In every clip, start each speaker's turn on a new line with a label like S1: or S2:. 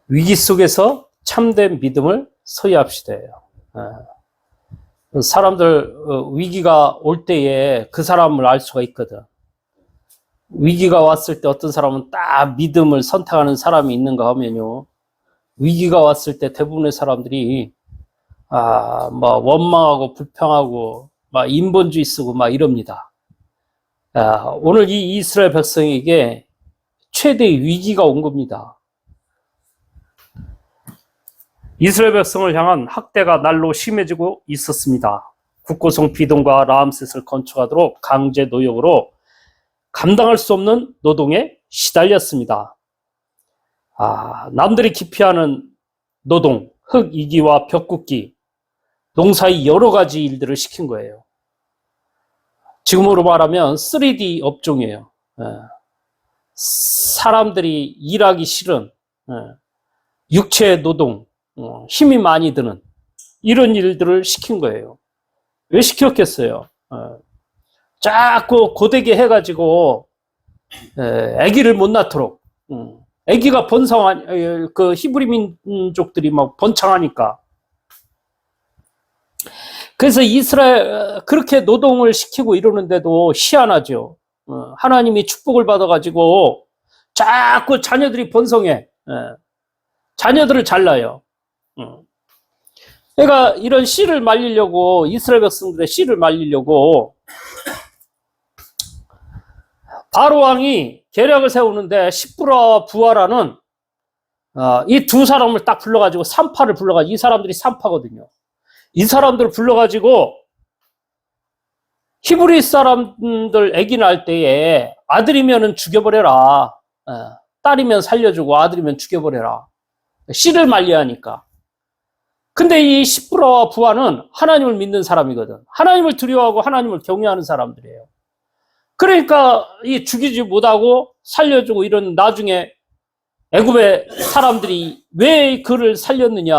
S1: 위기 속에서 참된 믿음을 소유합시다예요. 사람들 위기가 올 때에 그 사람을 알 수가 있거든. 위기가 왔을 때 어떤 사람은 딱 믿음을 선택하는 사람이 있는가 하면요, 위기가 왔을 때 대부분의 사람들이 뭐 원망하고 불평하고 막 인본주의 쓰고 막 이럽니다. 오늘 이 이스라엘 백성에게 최대의 위기가 온 겁니다. 이스라엘 백성을 향한 학대가 날로 심해지고 있었습니다. 국고성 비동과 라암셋을 건축하도록 강제 노역으로 감당할 수 없는 노동에 시달렸습니다. 남들이 기피하는 노동, 흙 이기와 벽 굽기, 농사의 여러 가지 일들을 시킨 거예요. 지금으로 말하면 3D 업종이에요. 사람들이 일하기 싫은 육체 노동, 힘이 많이 드는 이런 일들을 시킨 거예요. 왜 시켰겠어요? 자꾸 고되게 해가지고 아기를 못 낳도록, 아기가 번성한 그 히브리 민족들이 막 번창하니까. 그래서 이스라엘 그렇게 노동을 시키고 이러는데도 희한하죠. 하나님이 축복을 받아가지고 자꾸 자녀들이 번성해. 자녀들을 잘라요. 그러니까 이런 씨를 말리려고, 이스라엘 백성들의 씨를 말리려고 바로 왕이 계략을 세우는데 십부라와 부하라는 이 두 사람을 딱 불러가지고, 산파를 불러가지고, 이 사람들이 산파거든요. 이 사람들을 불러가지고 히브리 사람들 아기 낳을 때에 아들이면은 죽여버려라, 딸이면 살려주고 아들이면 죽여버려라, 씨를 말려야 하니까. 근데 이 십부라와 부하는 하나님을 믿는 사람이거든. 하나님을 두려워하고 하나님을 경외하는 사람들이에요. 그러니까 이 죽이지 못하고 살려주고 이런, 나중에 애굽의 사람들이 왜 그를 살렸느냐,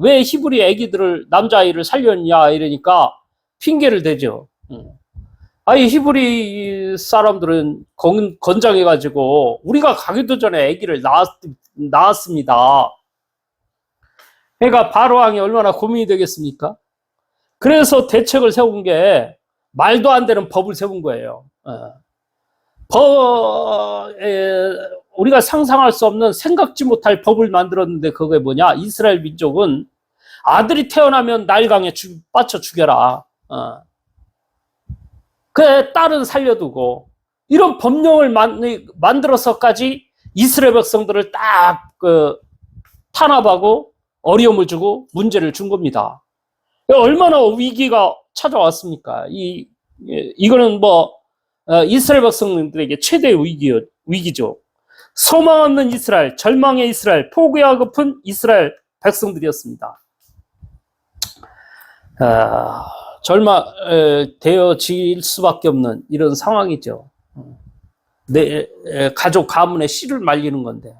S1: 왜 히브리 애기들을, 남자아이를 살렸냐 이러니까 핑계를 대죠. 이 히브리 사람들은 건장해가지고 우리가 가기도 전에 애기를 낳았습니다. 그러니까 바로 왕이 얼마나 고민이 되겠습니까? 그래서 대책을 세운 게 말도 안 되는 법을 세운 거예요. 우리가 상상할 수 없는, 생각지 못할 법을 만들었는데, 그게 뭐냐? 이스라엘 민족은 아들이 태어나면 나일강에 빠쳐 죽여라. 그래, 딸은 살려두고, 이런 법령을 만들어서까지 이스라엘 백성들을 딱 탄압하고 어려움을 주고 문제를 준 겁니다. 얼마나 위기가 찾아왔습니까? 이거는 이스라엘 백성들에게 최대의 위기죠. 소망 없는 이스라엘, 절망의 이스라엘, 포기에 하고픈 이스라엘 백성들이었습니다. 되어질 수밖에 없는 이런 상황이죠. 내 가족 가문의 씨를 말리는 건데.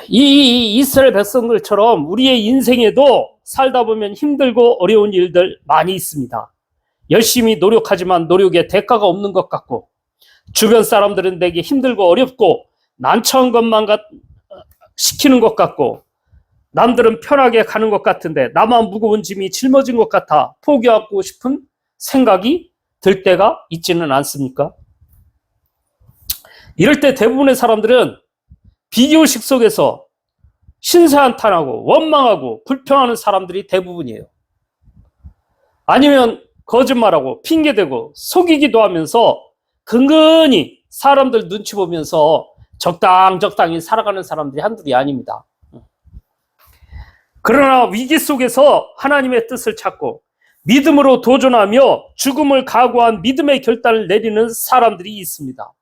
S1: 이 이스라엘 백성들처럼 우리의 인생에도 살다 보면 힘들고 어려운 일들 많이 있습니다. 열심히 노력하지만 노력에 대가가 없는 것 같고, 주변 사람들은 내게 힘들고 어렵고 난처한 것만 시키는 것 같고, 남들은 편하게 가는 것 같은데 나만 무거운 짐이 짊어진 것 같아 포기하고 싶은 생각이 들 때가 있지는 않습니까? 이럴 때 대부분의 사람들은 비교식 속에서 신세한탄하고 원망하고 불평하는 사람들이 대부분이에요. 아니면 거짓말하고 핑계대고 속이기도 하면서 근근히 사람들 눈치 보면서 적당히 살아가는 사람들이 한둘이 아닙니다. 그러나 위기 속에서 하나님의 뜻을 찾고 믿음으로 도전하며 죽음을 각오한 믿음의 결단을 내리는 사람들이 있습니다.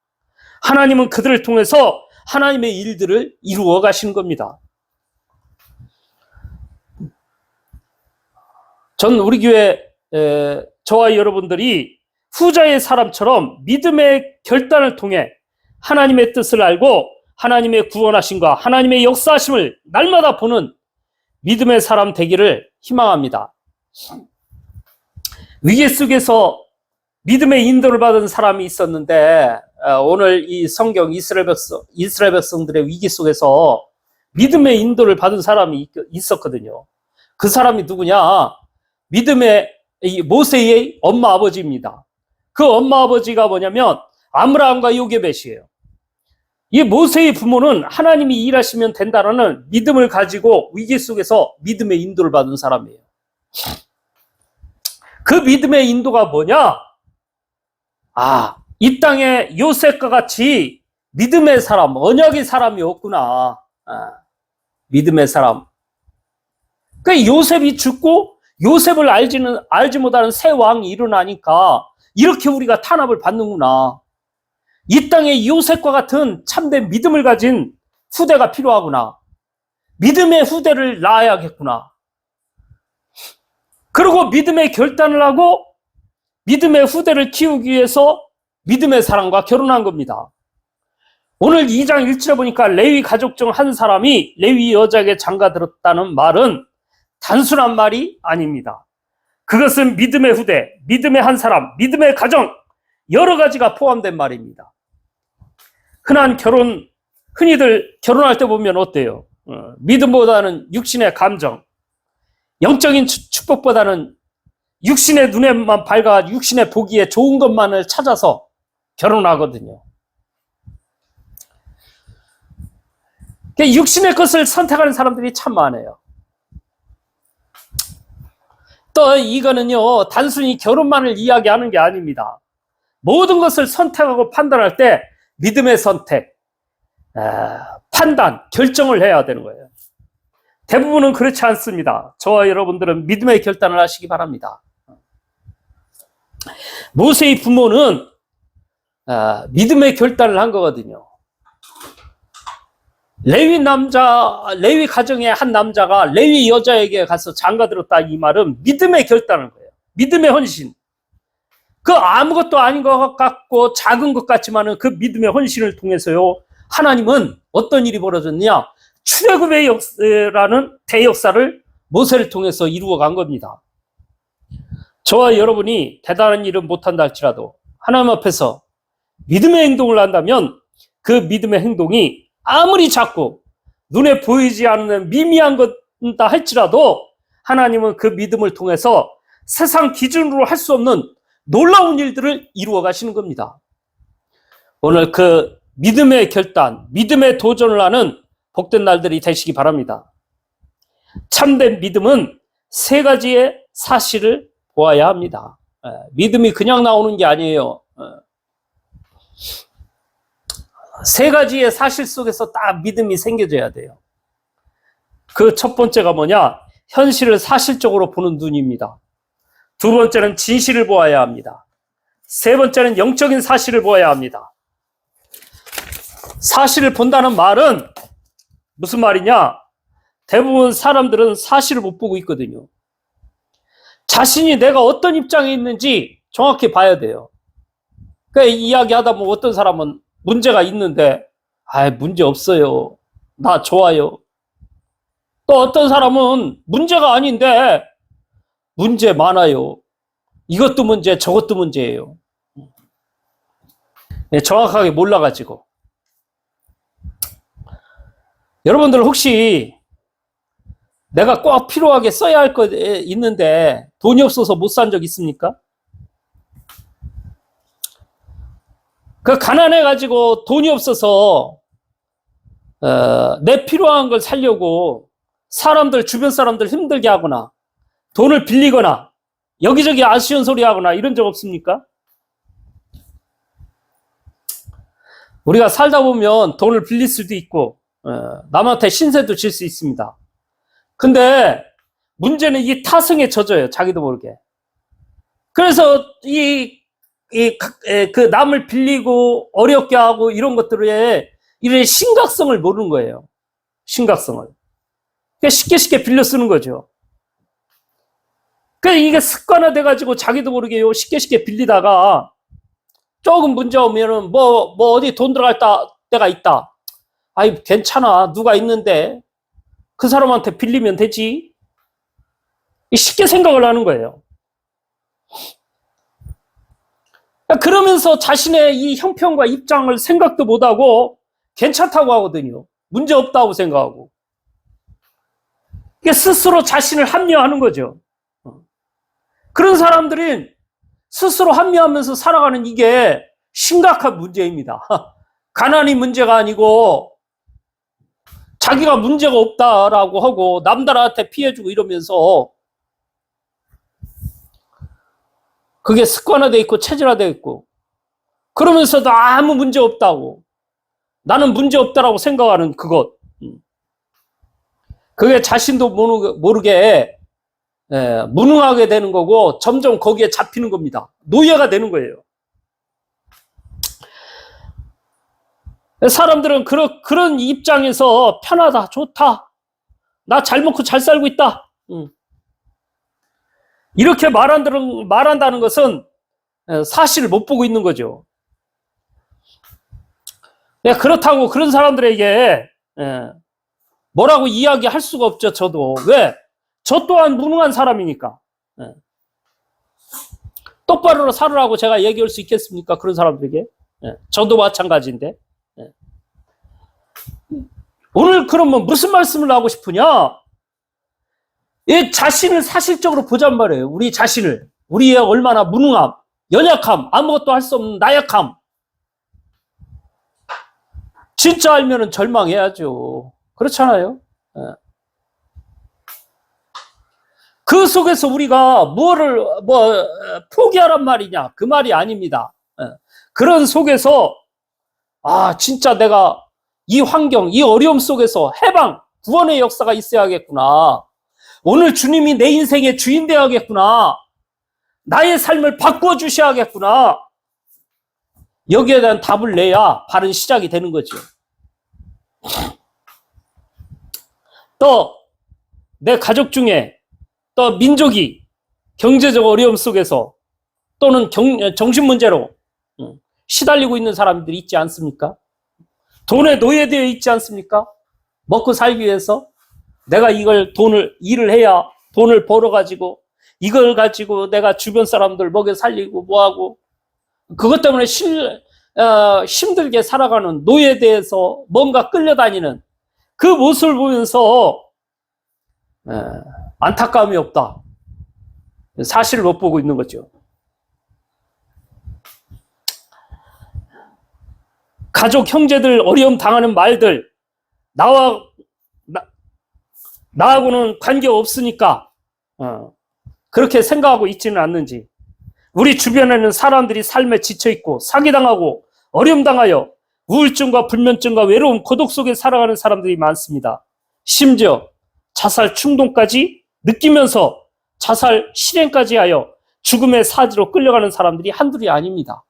S1: 하나님은 그들을 통해서 하나님의 일들을 이루어 가시는 겁니다. 전 우리 교회 저와 여러분들이 후자의 사람처럼 믿음의 결단을 통해 하나님의 뜻을 알고 하나님의 구원하심과 하나님의 역사하심을 날마다 보는 믿음의 사람 되기를 희망합니다. 위기 속에서 믿음의 인도를 받은 사람이 있었는데 오늘 이 성경 이스라엘 백성들의 위기 속에서 믿음의 인도를 받은 사람이 있었거든요. 그 사람이 누구냐? 믿음의 모세의 엄마 아버지입니다. 그 엄마 아버지가 뭐냐면 아므라함과 요게벳이에요. 이 모세의 부모는 하나님이 일하시면 된다라는 믿음을 가지고 위기 속에서 믿음의 인도를 받은 사람이에요. 그 믿음의 인도가 뭐냐? 이 땅에 요셉과 같이 믿음의 사람, 언약의 사람이 없구나. 믿음의 사람. 그 요셉이 죽고 요셉을 알지 못하는 새 왕이 일어나니까 이렇게 우리가 탄압을 받는구나. 이 땅에 요셉과 같은 참된 믿음을 가진 후대가 필요하구나. 믿음의 후대를 낳아야겠구나. 그리고 믿음의 결단을 하고 믿음의 후대를 키우기 위해서 믿음의 사람과 결혼한 겁니다. 오늘 2장 1절에 보니까 레위 가족 중 한 사람이 레위 여자에게 장가들었다는 말은 단순한 말이 아닙니다. 그것은 믿음의 후대, 믿음의 한 사람, 믿음의 가정, 여러 가지가 포함된 말입니다. 흔히들 결혼할 때 보면 어때요? 믿음보다는 육신의 감정, 영적인 축복보다는 육신의 눈에만 밝아 육신의 보기에 좋은 것만을 찾아서 결혼하거든요. 육신의 것을 선택하는 사람들이 참 많아요. 또 이거는요, 단순히 결혼만을 이야기하는 게 아닙니다. 모든 것을 선택하고 판단할 때 믿음의 선택, 판단, 결정을 해야 되는 거예요. 대부분은 그렇지 않습니다. 저와 여러분들은 믿음의 결단을 하시기 바랍니다. 모세의 부모는 믿음의 결단을 한 거거든요. 레위 가정의 한 남자가 레위 여자에게 가서 장가들었다, 이 말은 믿음의 결단인 거예요. 믿음의 헌신. 그 아무것도 아닌 것 같고 작은 것 같지만은 그 믿음의 헌신을 통해서요, 하나님은 어떤 일이 벌어졌냐? 출애굽의 역사라는 대역사를 모세를 통해서 이루어 간 겁니다. 저와 여러분이 대단한 일은 못한다 할지라도 하나님 앞에서 믿음의 행동을 한다면 그 믿음의 행동이 아무리 작고 눈에 보이지 않는 미미한 것이다 할지라도 하나님은 그 믿음을 통해서 세상 기준으로 할 수 없는 놀라운 일들을 이루어 가시는 겁니다. 오늘 그 믿음의 결단, 믿음의 도전을 하는 복된 날들이 되시기 바랍니다. 참된 믿음은 세 가지의 사실을 보아야 합니다. 믿음이 그냥 나오는 게 아니에요. 세 가지의 사실 속에서 딱 믿음이 생겨져야 돼요. 그 첫 번째가 뭐냐? 현실을 사실적으로 보는 눈입니다. 두 번째는 진실을 보아야 합니다. 세 번째는 영적인 사실을 보아야 합니다. 사실을 본다는 말은 무슨 말이냐? 대부분 사람들은 사실을 못 보고 있거든요. 자신이 내가 어떤 입장에 있는지 정확히 봐야 돼요. 그러니까 이야기하다 보면 어떤 사람은 문제가 있는데, 문제 없어요. 나 좋아요. 또 어떤 사람은 문제가 아닌데, 문제 많아요. 이것도 문제, 저것도 문제예요. 정확하게 몰라가지고. 여러분들 혹시 내가 꼭 필요하게 써야 할 거 있는데 돈이 없어서 못 산 적 있습니까? 그 가난해가지고 돈이 없어서 내 필요한 걸 사려고 주변 사람들 힘들게 하거나 돈을 빌리거나 여기저기 아쉬운 소리 하거나 이런 적 없습니까? 우리가 살다 보면 돈을 빌릴 수도 있고 남한테 신세도 질 수 있습니다. 근데 문제는 이 타성에 젖어요. 자기도 모르게. 그래서 그 남을 빌리고 어렵게 하고 이런 것들의 이런 심각성을 모르는 거예요. 심각성을. 그러니까 쉽게 빌려 쓰는 거죠. 그러니까 이게 습관화돼가지고 자기도 모르게 쉽게 빌리다가 조금 문제 오면은 뭐 어디 돈 들어갈 때가 있다. 괜찮아. 누가 있는데 그 사람한테 빌리면 되지. 쉽게 생각을 하는 거예요. 그러면서 자신의 이 형편과 입장을 생각도 못하고 괜찮다고 하거든요. 문제 없다고 생각하고. 이게 스스로 자신을 합리화하는 거죠. 그런 사람들은 스스로 합리화하면서 살아가는 이게 심각한 문제입니다. 가난이 문제가 아니고 자기가 문제가 없다라고 하고 남들한테 피해주고 이러면서 그게 습관화되어 있고 체질화되어 있고 그러면서도 아무 문제 없다고 나는 문제 없다라고 생각하는 그것 그게 자신도 모르게 무능하게 되는 거고 점점 거기에 잡히는 겁니다. 노예가 되는 거예요. 사람들은 그런 입장에서 편하다, 좋다, 나 잘 먹고 잘 살고 있다. 이렇게 말한다는 것은 사실을 못 보고 있는 거죠. 그렇다고 그런 사람들에게 뭐라고 이야기할 수가 없죠. 저도. 왜? 저 또한 무능한 사람이니까. 똑바로 살으라고 제가 얘기할 수 있겠습니까? 그런 사람들에게. 저도 마찬가지인데. 오늘 그러면 무슨 말씀을 하고 싶으냐? 이 자신을 사실적으로 보잔 말이에요. 우리 자신을. 우리의 얼마나 무능함, 연약함, 아무것도 할 수 없는 나약함. 진짜 알면은 절망해야죠. 그렇잖아요. 그 속에서 우리가 포기하란 말이냐? 그 말이 아닙니다. 그런 속에서, 진짜 내가 이 환경, 이 어려움 속에서 해방, 구원의 역사가 있어야겠구나. 오늘 주님이 내 인생의 주인 되어야겠구나. 나의 삶을 바꿔주셔야겠구나. 여기에 대한 답을 내야 바른 시작이 되는 거죠. 또 내 가족 중에 또 민족이 경제적 어려움 속에서 또는 정신 문제로 시달리고 있는 사람들이 있지 않습니까? 돈에 노예되어 있지 않습니까? 먹고 살기 위해서 내가 일을 해야 돈을 벌어가지고 이걸 가지고 내가 주변 사람들 먹여 살리고 뭐하고 그것 때문에 힘들게 살아가는 노예에 대해서 뭔가 끌려다니는 그 모습을 보면서 안타까움이 없다. 사실을 못 보고 있는 거죠. 가족, 형제들 어려움 당하는 말들 나하고는 관계가 없으니까 그렇게 생각하고 있지는 않는지 우리 주변에는 사람들이 삶에 지쳐있고 사기당하고 어려움당하여 우울증과 불면증과 외로움, 고독 속에 살아가는 사람들이 많습니다. 심지어 자살 충동까지 느끼면서 자살 실행까지 하여 죽음의 사지로 끌려가는 사람들이 한둘이 아닙니다.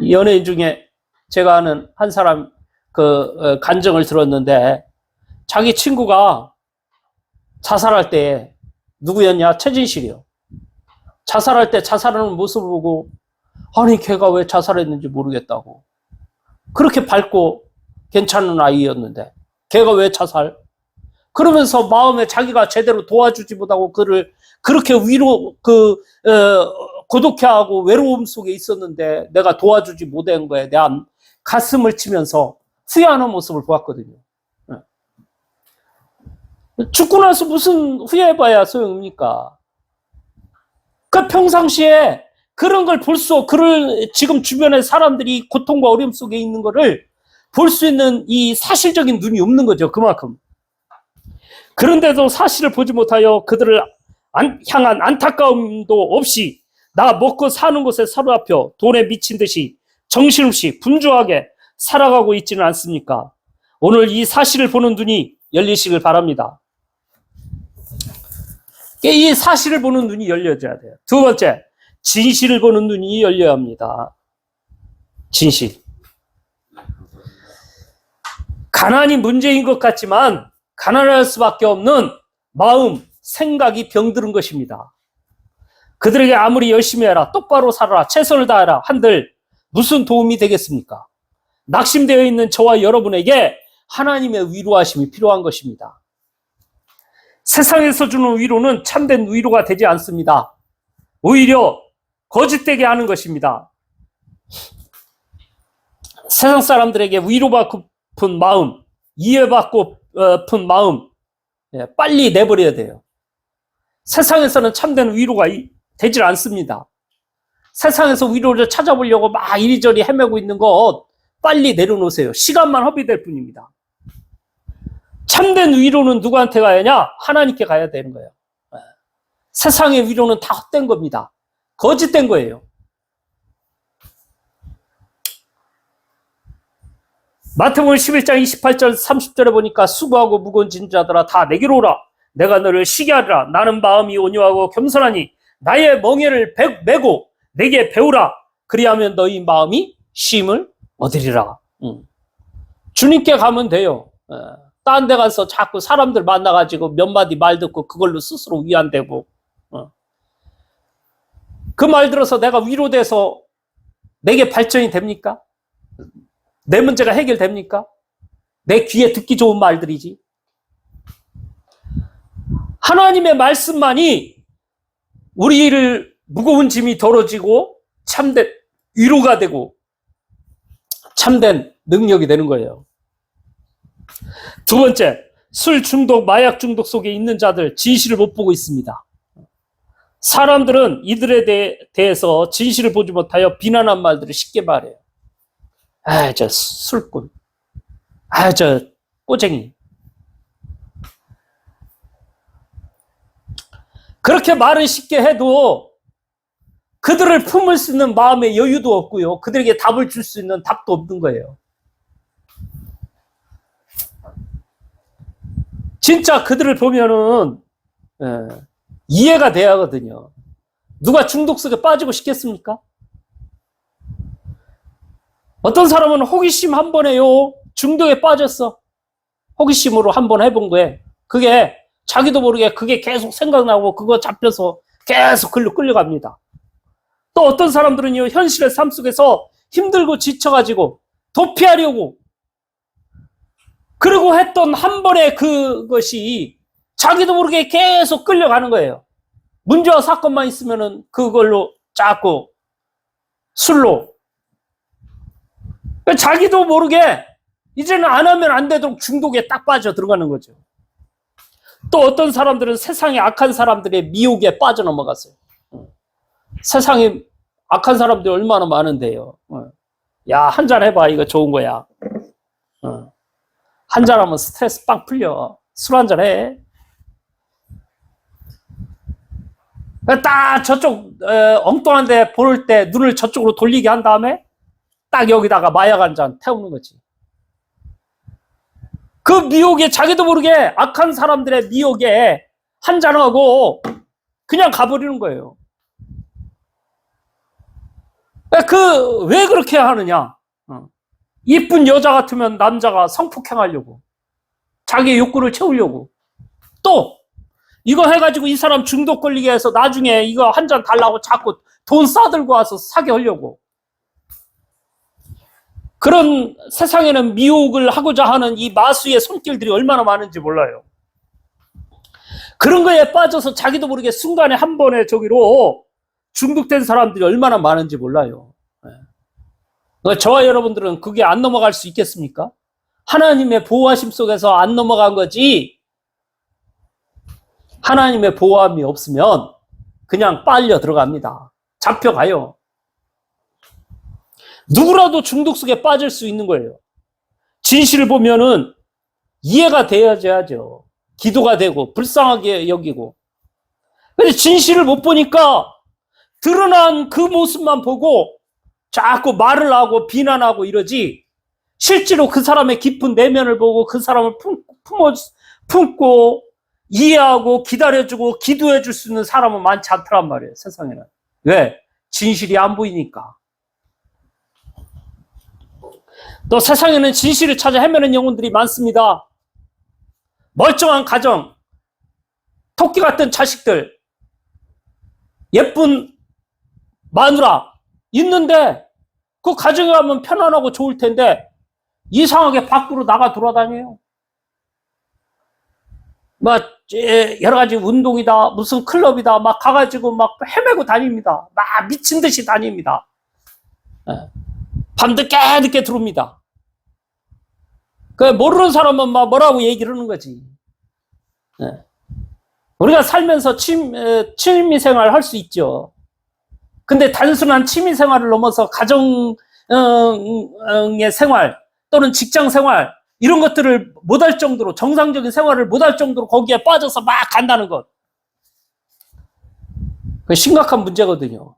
S1: 연예인 중에 제가 아는 한 사람 간증을 들었는데 자기 친구가 자살할 때 누구였냐? 최진실이요. 자살할 때 자살하는 모습을 보고 아니 걔가 왜 자살했는지 모르겠다고. 그렇게 밝고 괜찮은 아이였는데 걔가 왜 자살? 그러면서 마음에 자기가 제대로 도와주지 못하고 그를 그렇게 고독해하고 외로움 속에 있었는데 내가 도와주지 못한 거에 대한 가슴을 치면서 후회하는 모습을 보았거든요. 죽고 나서 무슨 후회해봐야 소용입니까? 그 평상시에 그런 걸 지금 주변에 사람들이 고통과 어려움 속에 있는 거를 볼 수 있는 이 사실적인 눈이 없는 거죠. 그만큼. 그런데도 사실을 보지 못하여 그들을 향한 안타까움도 없이 나 먹고 사는 곳에 사로잡혀 돈에 미친 듯이 정신없이 분주하게 살아가고 있지는 않습니까? 오늘 이 사실을 보는 눈이 열리시길 바랍니다. 이 사실을 보는 눈이 열려져야 돼요. 두 번째, 진실을 보는 눈이 열려야 합니다. 진실. 가난이 문제인 것 같지만 가난할 수밖에 없는 마음, 생각이 병들은 것입니다. 그들에게 아무리 열심히 해라, 똑바로 살아라, 최선을 다해라 한들 무슨 도움이 되겠습니까? 낙심되어 있는 저와 여러분에게 하나님의 위로하심이 필요한 것입니다. 세상에서 주는 위로는 참된 위로가 되지 않습니다. 오히려 거짓되게 하는 것입니다. 세상 사람들에게 위로받고픈 마음, 이해받고픈 마음 빨리 내버려야 돼요. 세상에서는 참된 위로가 되질 않습니다. 세상에서 위로를 찾아보려고 막 이리저리 헤매고 있는 것 빨리 내려놓으세요. 시간만 허비될 뿐입니다. 참된 위로는 누구한테 가야 하냐? 하나님께 가야 되는 거예요. 세상의 위로는 다 헛된 겁니다. 거짓된 거예요. 마태복음 11장 28절 30절에 보니까 수고하고 무거운 짐진 자들아 다 내게로 오라. 내가 너를 쉬게 하리라. 나는 마음이 온유하고 겸손하니 나의 멍에를 메고 내게 배우라. 그리하면 너희 마음이 쉼을 얻으리라. 주님께 가면 돼요. 딴 데 가서 자꾸 사람들 만나가지고 몇 마디 말 듣고 그걸로 스스로 위안되고 그 말 들어서 내가 위로돼서 내게 발전이 됩니까? 내 문제가 해결됩니까? 내 귀에 듣기 좋은 말들이지. 하나님의 말씀만이 우리를 무거운 짐이 덜어지고 참된 위로가 되고 참된 능력이 되는 거예요. 두 번째, 술 중독, 마약 중독 속에 있는 자들 진실을 못 보고 있습니다. 사람들은 이들에 대해서 진실을 보지 못하여 비난한 말들을 쉽게 말해요. 아, 저 술꾼. 아, 저 꼬쟁이. 그렇게 말은 쉽게 해도 그들을 품을 수 있는 마음의 여유도 없고요. 그들에게 답을 줄 수 있는 답도 없는 거예요. 진짜 그들을 보면은 이해가 돼야 하거든요. 누가 중독 속에 빠지고 싶겠습니까? 어떤 사람은 호기심 한 번 해요. 중독에 빠졌어. 호기심으로 한 번 해본 거에 그게 자기도 모르게 그게 계속 생각나고 그거 잡혀서 계속 글로 끌려갑니다. 또 어떤 사람들은요, 현실의 삶 속에서 힘들고 지쳐가지고 도피하려고 그러고 했던 한 번의 그것이 자기도 모르게 계속 끌려가는 거예요. 문제와 사건만 있으면은 그걸로 자꾸 술로 자기도 모르게 이제는 안 하면 안 되도록 중독에 딱 빠져 들어가는 거죠. 또 어떤 사람들은 세상에 악한 사람들의 미혹에 빠져 넘어갔어요. 세상에 악한 사람들이 얼마나 많은데요. 야, 한잔 해봐. 이거 좋은 거야. 한잔하면 스트레스 빵 풀려. 술 한잔 해. 딱 저쪽 엉뚱한 데 볼 때 눈을 저쪽으로 돌리게 한 다음에 딱 여기다가 마약 한 잔 태우는 거지. 그 미혹에 자기도 모르게 악한 사람들의 미혹에 한 잔하고 그냥 가버리는 거예요. 왜 그렇게 하느냐? 이쁜 여자 같으면 남자가 성폭행하려고, 자기의 욕구를 채우려고, 또 이거 해가지고 이 사람 중독 걸리게 해서 나중에 이거 한 잔 달라고 자꾸 돈 싸들고 와서 사게 하려고. 그런 세상에는 미혹을 하고자 하는 이 마수의 손길들이 얼마나 많은지 몰라요. 그런 거에 빠져서 자기도 모르게 순간에 한 번에 저기로 중독된 사람들이 얼마나 많은지 몰라요. 저와 여러분들은 그게 안 넘어갈 수 있겠습니까? 하나님의 보호하심 속에서 안 넘어간 거지, 하나님의 보호함이 없으면 그냥 빨려 들어갑니다. 잡혀가요. 누구라도 중독 속에 빠질 수 있는 거예요. 진실을 보면은 이해가 돼야죠. 기도가 되고 불쌍하게 여기고. 근데 진실을 못 보니까 드러난 그 모습만 보고 자꾸 말을 하고 비난하고 이러지, 실제로 그 사람의 깊은 내면을 보고 그 사람을 품고 이해하고 기다려주고 기도해줄 수 있는 사람은 많지 않더란 말이에요, 세상에는. 왜? 진실이 안 보이니까. 또 세상에는 진실을 찾아 헤매는 영혼들이 많습니다. 멀쩡한 가정, 토끼 같은 자식들, 예쁜 마누라 있는데 그 가정에 가면 편안하고 좋을 텐데 이상하게 밖으로 나가 돌아다녀요. 막 여러 가지 운동이다, 무슨 클럽이다, 막 가가지고 막 헤매고 다닙니다. 막 미친 듯이 다닙니다. 밤늦게 늦게 들어옵니다. 그 모르는 사람은 막 뭐라고 얘기를 하는 거지. 우리가 살면서 취미 생활 할 수 있죠. 근데 단순한 취미 생활을 넘어서 가정의 생활 또는 직장 생활 이런 것들을 못할 정도로 정상적인 생활을 못할 정도로 거기에 빠져서 막 간다는 것. 그 심각한 문제거든요.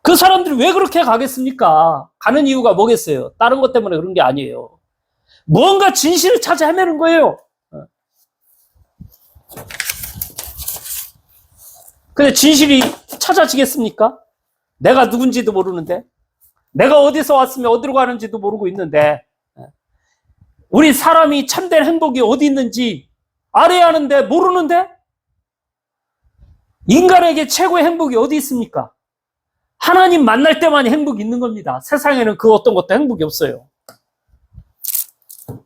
S1: 그 사람들이 왜 그렇게 가겠습니까? 가는 이유가 뭐겠어요? 다른 것 때문에 그런 게 아니에요. 뭔가 진실을 찾아 헤매는 거예요. 근데 진실이 찾아지겠습니까? 내가 누군지도 모르는데, 내가 어디서 왔으면 어디로 가는지도 모르고 있는데, 우리 사람이 참된 행복이 어디 있는지 알아야 하는데 모르는데, 인간에게 최고의 행복이 어디 있습니까? 하나님 만날 때만이 행복이 있는 겁니다. 세상에는 그 어떤 것도 행복이 없어요.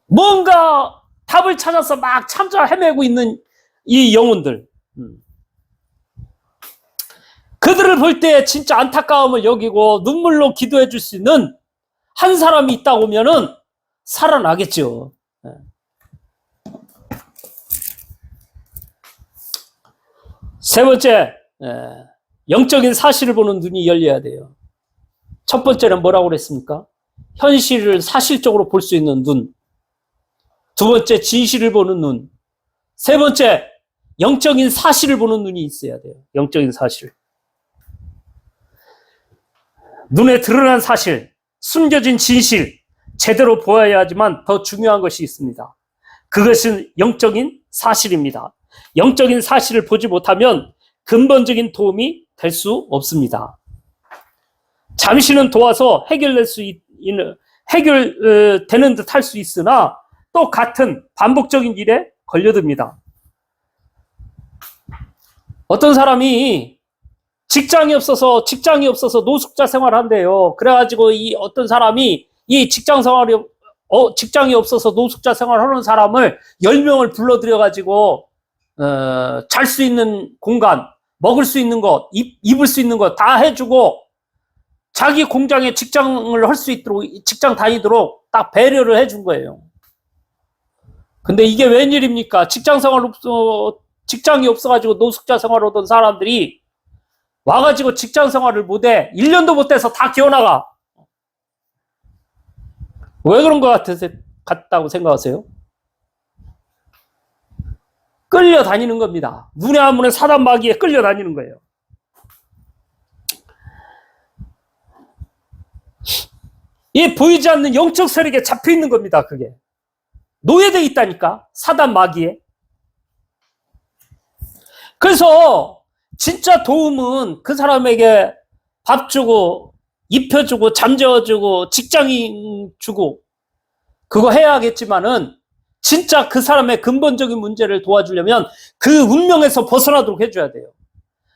S1: 뭔가 답을 찾아서 막 찾아 헤매고 있는 이 영혼들. 그들을 볼 때 진짜 안타까움을 여기고 눈물로 기도해 줄 수 있는 한 사람이 있다고 하면은 살아나겠죠. 세 번째, 영적인 사실을 보는 눈이 열려야 돼요. 첫 번째는 뭐라고 그랬습니까? 현실을 사실적으로 볼 수 있는 눈. 두 번째, 진실을 보는 눈. 세 번째, 영적인 사실을 보는 눈이 있어야 돼요. 영적인 사실. 눈에 드러난 사실, 숨겨진 진실, 제대로 보아야 하지만 더 중요한 것이 있습니다. 그것은 영적인 사실입니다. 영적인 사실을 보지 못하면 근본적인 도움이 될 수 없습니다. 잠시는 도와서 해결되는 듯 할 수 있으나 또 같은 반복적인 일에 걸려듭니다. 어떤 사람이 직장이 없어서 노숙자 생활을 한대요. 그래가지고 이 어떤 사람이 이 직장이 없어서 노숙자 생활을 하는 사람을 10명을 불러들여가지고 잘 수 있는 공간, 먹을 수 있는 것, 입을 수 있는 것 다 해주고 자기 공장에 직장을 할 수 있도록 직장 다니도록 딱 배려를 해준 거예요. 근데 이게 웬일입니까? 직장이 없어가지고 노숙자 생활을 하던 사람들이 와가지고 직장 생활을 못해. 1년도 못해서 다 기어나가. 왜 그런 것 같다고 생각하세요? 끌려다니는 겁니다. 눈에 안 보는 사단 마귀에 끌려다니는 거예요. 이 보이지 않는 영적 세력에 잡혀 있는 겁니다. 그게 노예되어 있다니까. 사단 마귀에. 그래서 진짜 도움은 그 사람에게 밥 주고 입혀주고 잠재워주고 직장인 주고 그거 해야겠지만은 진짜 그 사람의 근본적인 문제를 도와주려면 그 운명에서 벗어나도록 해줘야 돼요.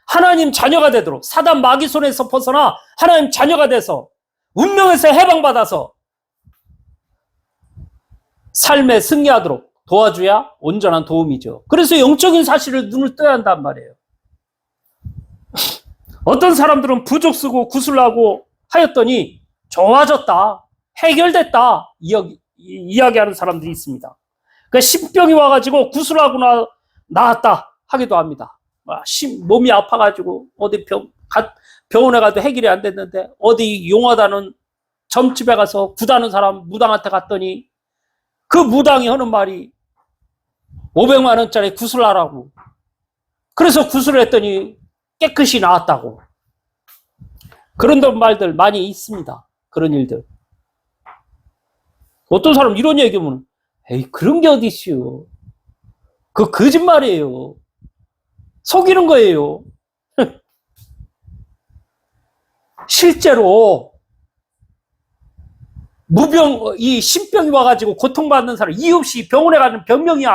S1: 하나님 자녀가 되도록, 사단 마귀 손에서 벗어나 하나님 자녀가 돼서 운명에서 해방받아서 삶에 승리하도록 도와줘야 온전한 도움이죠. 그래서 영적인 사실을 눈을 떠야 한단 말이에요. 어떤 사람들은 부족 쓰고 구슬하고 하였더니 좋아졌다, 해결됐다 이야기하는 사람들이 있습니다. 그러니까 신병이 와가지고 구슬하고 나았다 하기도 합니다. 몸이 아파가지고 어디 병원에 가도 해결이 안 됐는데 어디 용하다는 점집에 가서 구다는 사람 무당한테 갔더니 그 무당이 하는 말이 500만 원짜리 구슬하라고. 그래서 구슬을 했더니 깨끗이 나았다고. 그런 말들 많이 있습니다. 그런 일들. 어떤 사람 이런 얘기하면 에이 그런 게 어디 있어요. 그 거짓말이에요. 속이는 거예요. 실제로 이 신병이 와가지고 고통받는 사람 이유 없이 병원에 가는 병명이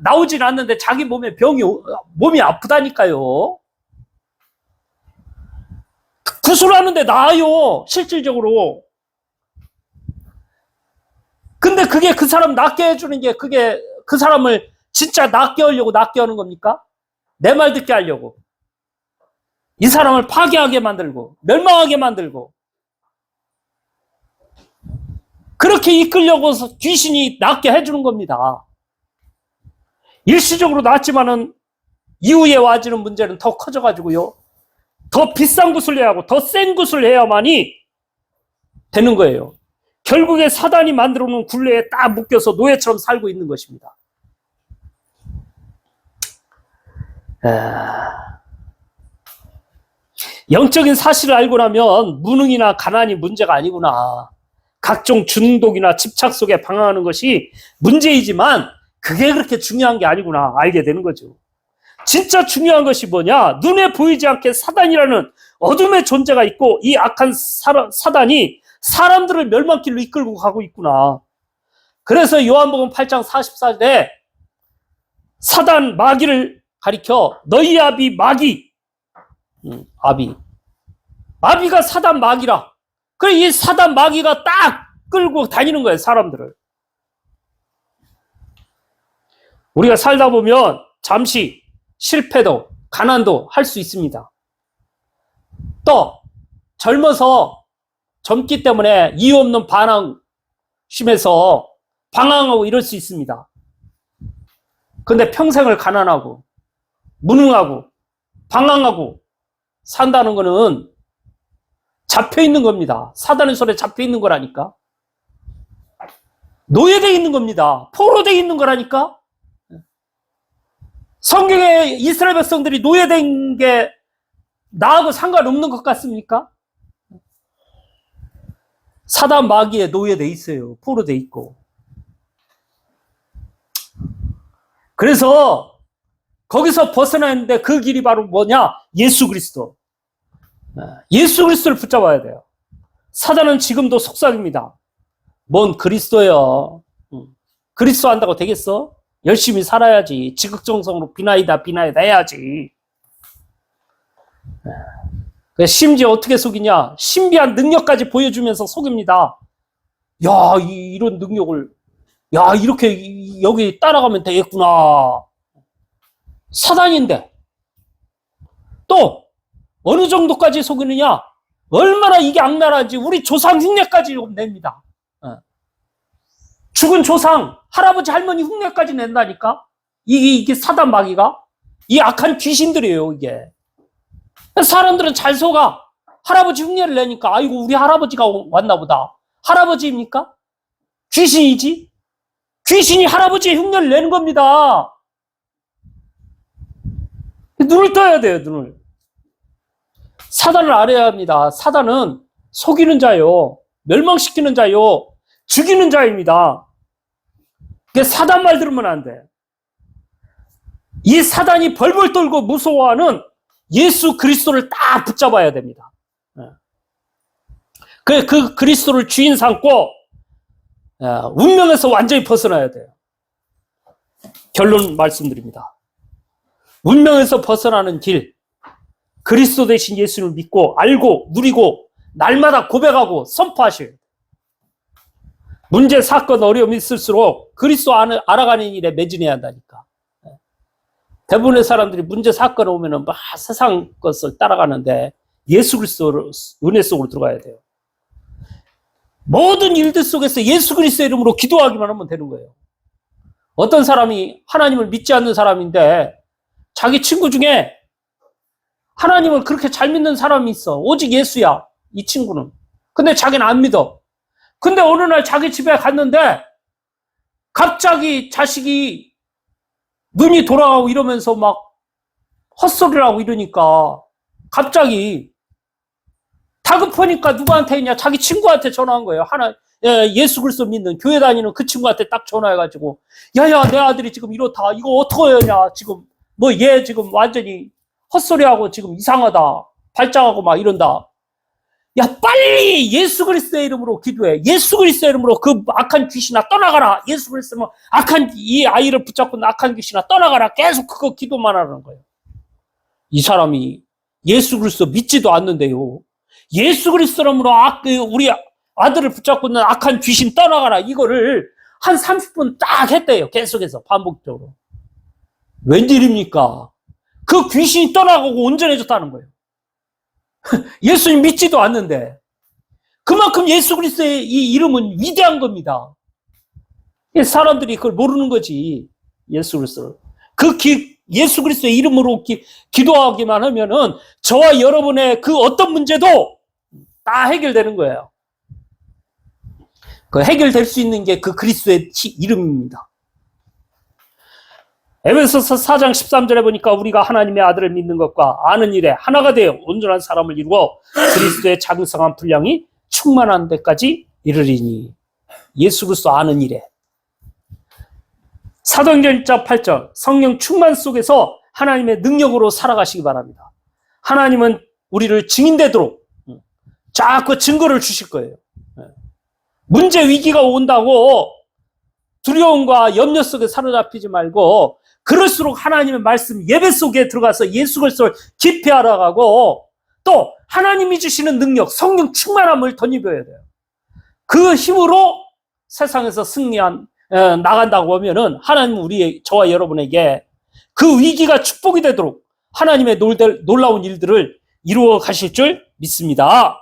S1: 나오진 않는데 자기 몸이 아프다니까요. 구술하는데 나아요. 실질적으로. 근데 그게 그 사람 낫게 해주는 게 그게 그 사람을 진짜 낫게 하려고 낫게 하는 겁니까? 내 말 듣게 하려고. 이 사람을 파괴하게 만들고 멸망하게 만들고 그렇게 이끌려고 귀신이 낫게 해주는 겁니다. 일시적으로 낫지만은 이후에 와지는 문제는 더 커져가지고요. 더 비싼 굿을 해야 하고 더 센 굿을 해야만이 되는 거예요. 결국에 사단이 만들어 놓은 굴레에 딱 묶여서 노예처럼 살고 있는 것입니다. 영적인 사실을 알고 나면 무능이나 가난이 문제가 아니구나. 각종 중독이나 집착 속에 방황하는 것이 문제이지만 그게 그렇게 중요한 게 아니구나 알게 되는 거죠. 진짜 중요한 것이 뭐냐? 눈에 보이지 않게 사단이라는 어둠의 존재가 있고 이 악한 사단이 사람들을 멸망길로 이끌고 가고 있구나. 그래서 요한복음 8장 44절에 사단 마귀를 가리켜 너희 아비 마귀 마귀가 사단 마귀라. 그래 이 사단 마귀가 딱 끌고 다니는 거예요, 사람들을. 우리가 살다 보면 잠시 실패도 가난도 할 수 있습니다. 또 젊어서 젊기 때문에 이유 없는 반항 심해서 방황하고 이럴 수 있습니다. 근데 평생을 가난하고 무능하고 방황하고 산다는 거는 잡혀있는 겁니다. 사단의 손에 잡혀있는 거라니까. 노예되어 있는 겁니다. 포로되어 있는 거라니까. 성경에 이스라엘 백성들이 노예된 게 나하고 상관없는 것 같습니까? 사단 마귀에 노예되어 있어요. 포로되어 있고. 그래서 거기서 벗어나는데 그 길이 바로 뭐냐? 예수 그리스도. 예수 그리스도를 붙잡아야 돼요. 사단은 지금도 속삭입니다. 뭔 그리스도요? 그리스도 한다고 되겠어? 열심히 살아야지. 지극정성으로 비나이다 해야지. 심지어 어떻게 속이냐? 신비한 능력까지 보여주면서 속입니다. 야, 이런 능력을, 야, 이렇게 여기 따라가면 되겠구나. 사단인데. 또, 어느 정도까지 속이느냐? 얼마나 이게 악랄한지 우리 조상 흉내까지 냅니다. 죽은 조상, 할아버지, 할머니 흉내까지 낸다니까? 이게 사단 마귀가? 이 악한 귀신들이에요, 이게. 사람들은 잘 속아. 할아버지 흉내를 내니까, 아이고, 우리 할아버지가 왔나 보다. 할아버지입니까? 귀신이지? 귀신이 할아버지의 흉내를 내는 겁니다. 눈을 떠야 돼요, 눈을. 사단을 알아야 합니다. 사단은 속이는 자요, 멸망시키는 자요, 죽이는 자입니다. 사단 말 들으면 안 돼. 이 사단이 벌벌 떨고 무서워하는 예수 그리스도를 딱 붙잡아야 됩니다. 그 그리스도를 주인 삼고 운명에서 완전히 벗어나야 돼요. 결론 말씀드립니다. 운명에서 벗어나는 길, 그리스도 대신 예수를 믿고 알고 누리고 날마다 고백하고 선포하셔야 돼요. 문제, 사건, 어려움이 있을수록 그리스도 알아가는 일에 매진해야 한다니까. 대부분의 사람들이 문제, 사건 오면은 막 세상 것을 따라가는데 예수 그리스도 은혜 속으로 들어가야 돼요. 모든 일들 속에서 예수 그리스도 이름으로 기도하기만 하면 되는 거예요. 어떤 사람이 하나님을 믿지 않는 사람인데 자기 친구 중에 하나님을 그렇게 잘 믿는 사람이 있어. 오직 예수야, 이 친구는. 근데 자기는 안 믿어. 근데 어느 날 자기 집에 갔는데 갑자기 자식이 눈이 돌아가고 이러면서 막 헛소리를 하고 이러니까 갑자기 다급하니까 누구한테 했냐? 자기 친구한테 전화한 거예요. 예수 그리스도 믿는 교회 다니는 그 친구한테 딱 전화해가지고 야야, 내 아들이 지금 이렇다. 이거 어떻게 하냐? 지금 뭐 얘 지금 완전히 헛소리하고 지금 이상하다. 발작하고 막 이런다. 야, 빨리 예수 그리스도의 이름으로 기도해. 예수 그리스도의 이름으로 그 악한 귀신아 떠나가라. 예수 그리스도는 이 아이를 붙잡고 있는 악한 귀신아 떠나가라. 계속 그거 기도만 하는 거예요. 이 사람이 예수 그리스도 믿지도 않는데요. 예수 그리스도 이름으로 우리 아들을 붙잡고 있는 악한 귀신 떠나가라. 이거를 한 30분 딱 했대요. 계속해서 반복적으로. 웬일입니까? 그 귀신이 떠나가고 온전해졌다는 거예요. 예수님 믿지도 않는데. 그만큼 예수 그리스도의 이 이름은 위대한 겁니다. 사람들이 그걸 모르는 거지. 예수 그리스도를. 예수 그리스도의 이름으로 기도하기만 하면은 저와 여러분의 그 어떤 문제도 다 해결되는 거예요. 그 해결될 수 있는 게 그 그리스도의 이름입니다. 에베소서 4장 13절에 보니까 우리가 하나님의 아들을 믿는 것과 아는 일에 하나가 되어 온전한 사람을 이루어 그리스도의 장성한 분량이 충만한 데까지 이르리니. 예수 그리스도 아는 일에. 사도행전 1장 8절 성령 충만 속에서 하나님의 능력으로 살아가시기 바랍니다. 하나님은 우리를 증인되도록 자꾸 증거를 주실 거예요. 문제 위기가 온다고 두려움과 염려 속에 사로잡히지 말고 그럴수록 하나님의 말씀 예배 속에 들어가서 예수 그리스도를 깊이 알아가고 또 하나님이 주시는 능력 성령 충만함을 덧입어야 돼요. 그 힘으로 세상에서 나간다고 하면은 하나님은 저와 여러분에게 그 위기가 축복이 되도록 하나님의 놀라운 일들을 이루어 가실 줄 믿습니다.